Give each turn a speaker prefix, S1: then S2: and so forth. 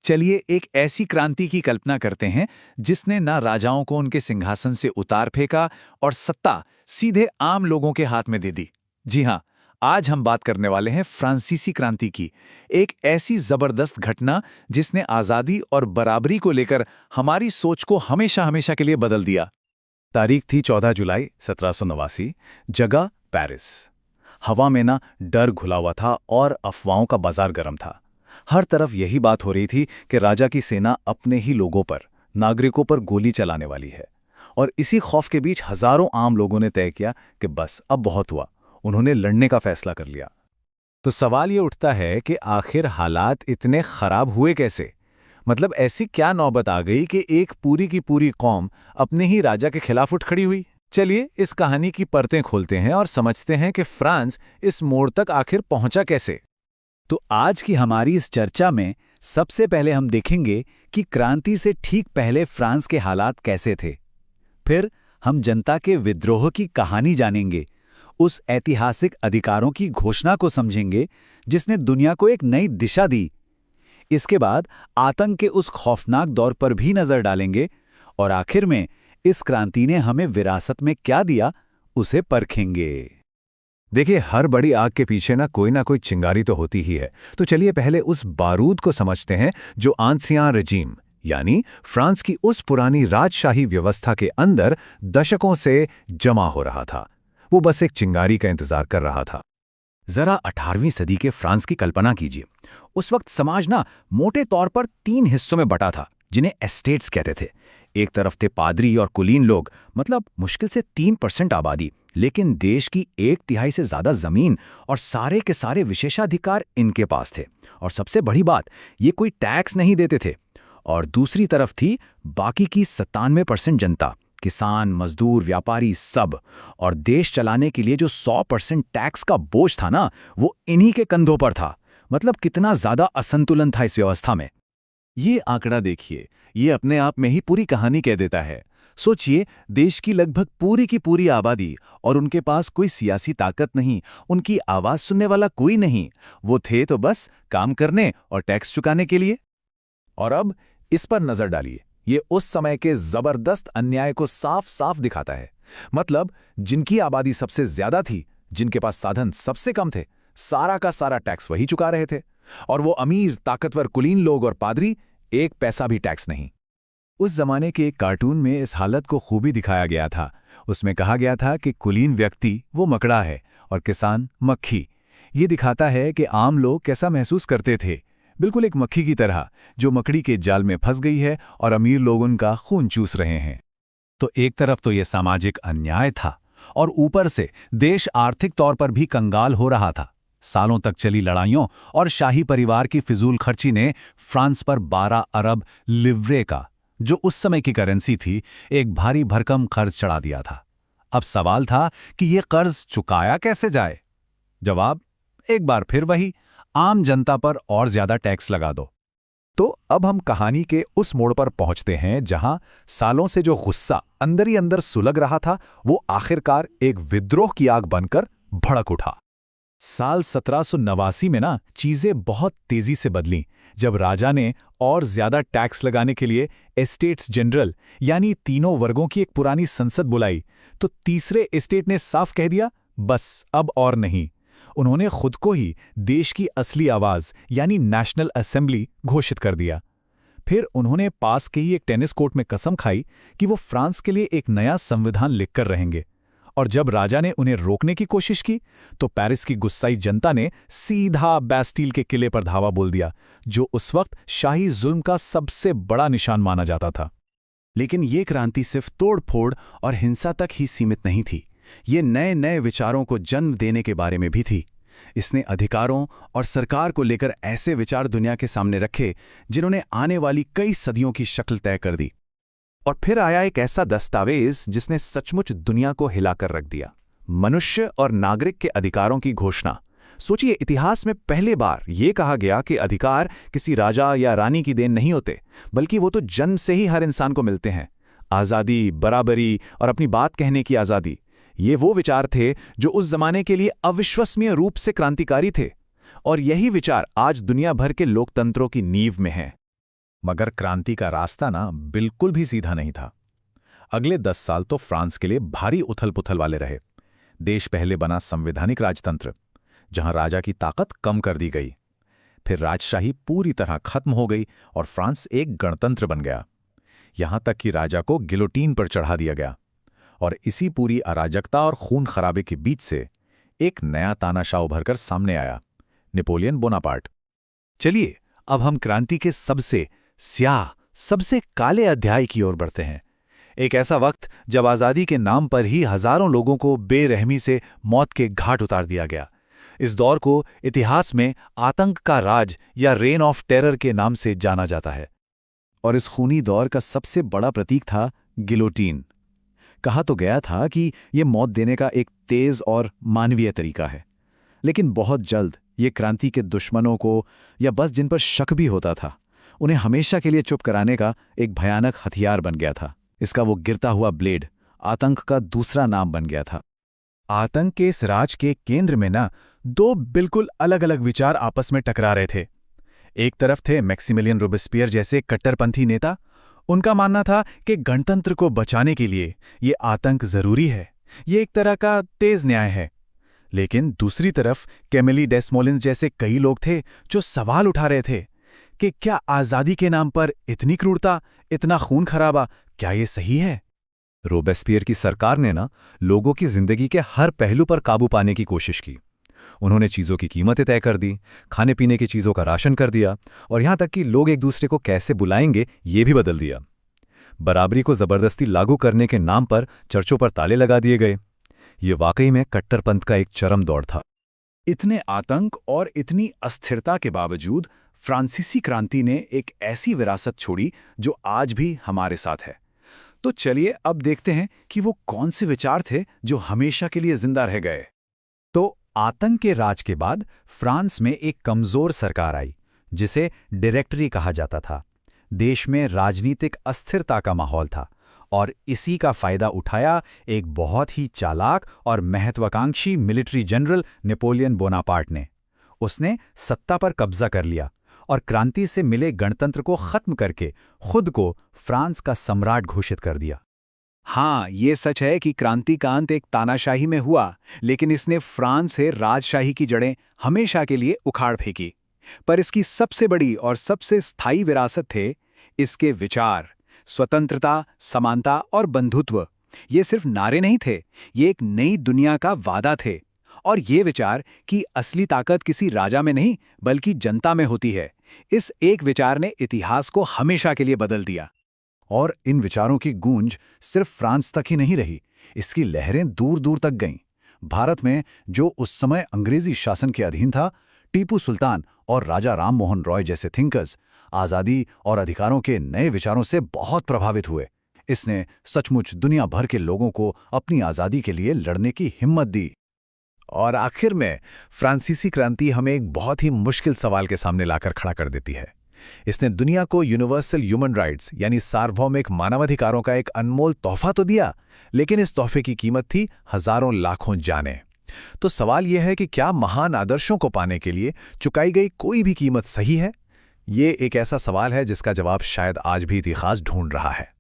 S1: चलिए एक ऐसी क्रांति की कल्पना करते हैं जिसने ना राजाओं को उनके सिंहासन से उतार फेंका और सत्ता सीधे आम लोगों के हाथ में दे दी। जी हाँ, आज हम बात करने वाले हैं फ्रांसीसी क्रांति की, एक ऐसी जबरदस्त घटना जिसने आज़ादी और बराबरी को लेकर हमारी सोच को हमेशा हमेशा के लिए बदल दिया।
S2: तारीख थी 14 जुलाई 1789। जगह पेरिस। हवा में ना डर घुला हुआ था और अफवाहों का बाजार गर्म था। हर तरफ यही बात हो रही थी कि राजा की सेना अपने ही लोगों पर, नागरिकों पर गोली चलाने वाली है। और इसी खौफ के बीच हजारों आम लोगों ने तय किया कि बस अब बहुत हुआ। उन्होंने लड़ने का फैसला कर लिया।
S1: तो सवाल ये उठता है कि आखिर हालात इतने खराब हुए कैसे? मतलब ऐसी क्या नौबत आ गई कि एक पूरी की पूरी कौम अपने ही राजा के खिलाफ उठ खड़ी हुई? चलिए इस कहानी की परतें खोलते हैं और समझते हैं कि फ्रांस इस मोड़ तक आखिर पहुंचा कैसे।
S2: तो आज की हमारी इस चर्चा में सबसे पहले हम देखेंगे कि क्रांति से ठीक पहले फ्रांस के हालात कैसे थे। फिर हम जनता के विद्रोह की कहानी जानेंगे, उस ऐतिहासिक अधिकारों की घोषणा को समझेंगे जिसने दुनिया को एक नई दिशा दी। इसके बाद आतंक के उस खौफनाक दौर पर भी नजर डालेंगे और आखिर में इस क्रांति ने हमें विरासत में क्या दिया, उसे परखेंगे।
S1: देखिए, हर बड़ी आग के पीछे ना कोई चिंगारी तो होती ही है। तो चलिए पहले उस बारूद को समझते हैं जो आंसियां रेजिम यानी फ्रांस की उस पुरानी राजशाही व्यवस्था के अंदर दशकों से जमा हो रहा था। वो बस एक चिंगारी का इंतजार कर रहा था।
S2: जरा 18वीं सदी के फ्रांस की कल्पना कीजिए। उस वक्त समाज ना मोटे तौर पर 3 हिस्सों में बटा था, जिन्हें एस्टेट्स कहते थे। एक तरफ थे पादरी और कुलीन लोग, मतलब मुश्किल से 3% आबादी, लेकिन देश की 1/3 से ज्यादा जमीन और सारे के सारे विशेषाधिकार इनके पास थे। और सबसे बड़ी बात, ये कोई टैक्स नहीं देते थे। और दूसरी तरफ थी बाकी की 97% जनता, किसान, मजदूर, व्यापारी, सब। और देश चलाने के लिए जो 100% टैक्स का बोझ था ना, वो इन्हीं के कंधों पर था। मतलब कितना ज्यादा असंतुलन था इस व्यवस्था में।
S1: ये आंकड़ा देखिए, ये अपने आप में ही पूरी कहानी कह देता है। सोचिए, देश की लगभग पूरी की पूरी आबादी और उनके पास कोई सियासी ताकत नहीं, उनकी आवाज सुनने वाला कोई नहीं। वो थे तो बस काम करने और टैक्स चुकाने के लिए। और अब इस पर नजर डालिए, ये उस समय के जबरदस्त अन्याय को साफ साफ दिखाता है। मतलब जिनकी आबादी सबसे ज्यादा थी, जिनके पास साधन सबसे कम थे, सारा का सारा टैक्स वही चुका रहे थे। और वो अमीर ताकतवर कुलीन लोग और पादरी, एक पैसा भी टैक्स नहीं। उस जमाने के एक कार्टून में इस हालत को खूबी दिखाया गया था। उसमें कहा गया था कि कुलीन व्यक्ति वो मकड़ा है और किसान मक्खी। ये दिखाता है कि आम लोग कैसा महसूस करते थे, बिल्कुल एक मक्खी की तरह जो मकड़ी के जाल में फंस गई है और अमीर लोग उनका खून चूस रहे हैं। तो एक तरफ तो ये सामाजिक अन्याय था और ऊपर से देश आर्थिक तौर पर भी कंगाल हो रहा था। सालों तक चली लड़ाइयों और शाही परिवार की फिजूल खर्ची ने फ्रांस पर 12 अरब लिव्रे का, जो उस समय की करेंसी थी, एक भारी भरकम कर्ज चढ़ा दिया था। अब सवाल था कि यह कर्ज चुकाया कैसे जाए। जवाब एक बार फिर वही, आम जनता पर और ज्यादा टैक्स लगा दो। तो अब हम कहानी के उस मोड़ पर पहुंचते हैं जहां सालों से जो गुस्सा अंदर ही अंदर सुलग रहा था, वो आखिरकार एक विद्रोह की आग बनकर भड़क उठा। साल 1789 में ना चीजें बहुत तेजी से बदलीं, जब राजा ने और ज्यादा टैक्स लगाने के लिए एस्टेट्स जनरल यानी तीनों वर्गों की एक पुरानी संसद बुलाई। तो तीसरे एस्टेट ने साफ कह दिया, बस अब और नहीं। उन्होंने खुद को ही देश की असली आवाज यानी नेशनल असेंबली घोषित कर दिया। फिर उन्होंने पास के ही एक टेनिस कोर्ट में कसम खाई कि वो फ्रांस के लिए एक नया संविधान लिखकर रहेंगे। और जब राजा ने उन्हें रोकने की कोशिश की, तो पेरिस की गुस्साई जनता ने सीधा बैस्टील के किले पर धावा बोल दिया, जो उस वक्त शाही जुल्म का सबसे बड़ा निशान माना जाता था।
S2: लेकिन ये क्रांति सिर्फ तोड़-फोड़ और हिंसा तक ही सीमित नहीं थी। ये नए नए विचारों को जन्म देने के बारे में भी थी। इसने अधिकारों और सरकार को लेकर ऐसे विचार दुनिया के सामने रखे जिन्होंने आने वाली कई सदियों की शक्ल तय कर दी। और फिर आया एक ऐसा दस्तावेज जिसने सचमुच दुनिया को हिलाकर रख दिया, मनुष्य और नागरिक के अधिकारों की घोषणा। सोचिए, इतिहास में पहले बार यह कहा गया कि अधिकार किसी राजा या रानी की देन नहीं होते, बल्कि वो तो जन्म से ही हर इंसान को मिलते हैं। आज़ादी, बराबरी और अपनी बात कहने की आज़ादी, ये वो विचार थे जो उस जमाने के लिए अविश्वसनीय रूप से क्रांतिकारी थे। और यही विचार आज दुनिया भर के लोकतंत्रों की नींव में हैं।
S1: मगर क्रांति का रास्ता ना बिल्कुल भी सीधा नहीं था। अगले 10 साल तो फ्रांस के लिए भारी उथल-पुथल वाले रहे। देश पहले बना संवैधानिक राजतंत्र, जहां राजा की ताकत कम कर दी गई। फिर राजशाही पूरी तरह खत्म हो गई और फ्रांस एक गणतंत्र बन गया। यहां तक कि राजा को गिलोटीन पर चढ़ा दिया गया। और इसी पूरी अराजकता और खून खराबे के बीच से एक नया तानाशाह उभरकर सामने आया, नेपोलियन बोनापार्ट। चलिए अब हम क्रांति के सबसे स्याह, सबसे काले अध्याय की ओर बढ़ते हैं। एक ऐसा वक्त जब आज़ादी के नाम पर ही हजारों लोगों को बेरहमी से मौत के घाट उतार दिया गया। इस दौर को इतिहास में आतंक का राज या रेन ऑफ टेरर के नाम से जाना जाता है। और इस खूनी दौर का सबसे बड़ा प्रतीक था गिलोटीन। कहा तो गया था कि यह मौत देने का एक तेज और मानवीय तरीका है, लेकिन बहुत जल्द ये क्रांति के दुश्मनों को, या बस जिन पर शक भी होता था, उन्हें हमेशा के लिए चुप कराने का एक भयानक हथियार बन गया था। इसका वो गिरता हुआ ब्लेड आतंक का दूसरा नाम बन गया था। आतंक के इस राज के केंद्र में ना दो बिल्कुल अलग अलग विचार आपस में टकरा रहे थे। एक तरफ थे मैक्सिमिलियन रोबेस्पियर जैसे कट्टरपंथी नेता। उनका मानना था कि गणतंत्र को बचाने के लिए ये आतंक जरूरी है, ये एक तरह का तेज न्याय है। लेकिन दूसरी तरफ कैमिली डेस्मोलिन्स जैसे कई लोग थे जो सवाल उठा रहे थे कि क्या आज़ादी के नाम पर इतनी क्रूरता, इतना खून खराबा, क्या ये सही है? रोबेस्पियर की सरकार ने ना लोगों की जिंदगी के हर पहलू पर काबू पाने की कोशिश की। उन्होंने चीज़ों की कीमतें तय कर दी, खाने पीने की चीज़ों का राशन कर दिया, और यहां तक कि लोग एक दूसरे को कैसे बुलाएंगे ये भी बदल दिया। बराबरी को जबरदस्ती लागू करने के नाम पर चर्चों पर ताले लगा दिए गए। ये वाकई में कट्टरपंथ का एक चरम दौर था। इतने आतंक और इतनी अस्थिरता के बावजूद फ्रांसीसी क्रांति ने एक ऐसी विरासत छोड़ी जो आज भी हमारे साथ है। तो चलिए अब देखते हैं कि वो कौन से विचार थे जो हमेशा के लिए जिंदा रह गए। तो आतंक के राज के बाद फ्रांस में एक कमजोर सरकार आई, जिसे डायरेक्टरी कहा जाता था। देश में राजनीतिक अस्थिरता का माहौल था, और इसी का फायदा उठाया एक बहुत ही चालाक और महत्वाकांक्षी मिलिट्री जनरल नेपोलियन बोनापार्ट ने। उसने सत्ता पर कब्जा कर लिया और क्रांति से मिले गणतंत्र को खत्म करके खुद को फ्रांस का सम्राट घोषित कर दिया। हाँ, ये सच है कि क्रांति का अंत एक तानाशाही में हुआ, लेकिन इसने फ्रांस से राजशाही की जड़ें हमेशा के लिए उखाड़ फेंकी। पर इसकी सबसे बड़ी और सबसे स्थायी विरासत थे इसके विचार, स्वतंत्रता, समानता और बंधुत्व। ये सिर्फ नारे नहीं थे, ये एक नई दुनिया का वादा थे। और ये विचार कि असली ताकत किसी राजा में नहीं बल्कि जनता में होती है, इस एक विचार ने इतिहास को हमेशा के लिए बदल दिया। और इन विचारों की गूंज सिर्फ फ्रांस तक ही नहीं रही, इसकी लहरें दूर दूर तक गईं। भारत में, जो उस समय अंग्रेजी शासन के अधीन था, टीपू सुल्तान और राजा राम मोहन रॉय जैसे थिंकर्स आज़ादी और अधिकारों के नए विचारों से बहुत प्रभावित हुए। इसने सचमुच दुनिया भर के लोगों को अपनी आज़ादी के लिए लड़ने की हिम्मत दी। और आखिर में फ्रांसीसी क्रांति हमें एक बहुत ही मुश्किल सवाल के सामने लाकर खड़ा कर देती है। इसने दुनिया को यूनिवर्सल ह्यूमन राइट्स यानी सार्वभौमिक मानवाधिकारों का एक अनमोल तोहफा तो दिया, लेकिन इस तोहफे की कीमत थी हजारों लाखों जानें। तो सवाल यह है कि क्या महान आदर्शों को पाने के लिए चुकाई गई कोई भी कीमत सही है? ये एक ऐसा सवाल है जिसका जवाब शायद आज भी इतिहास ढूंढ रहा है।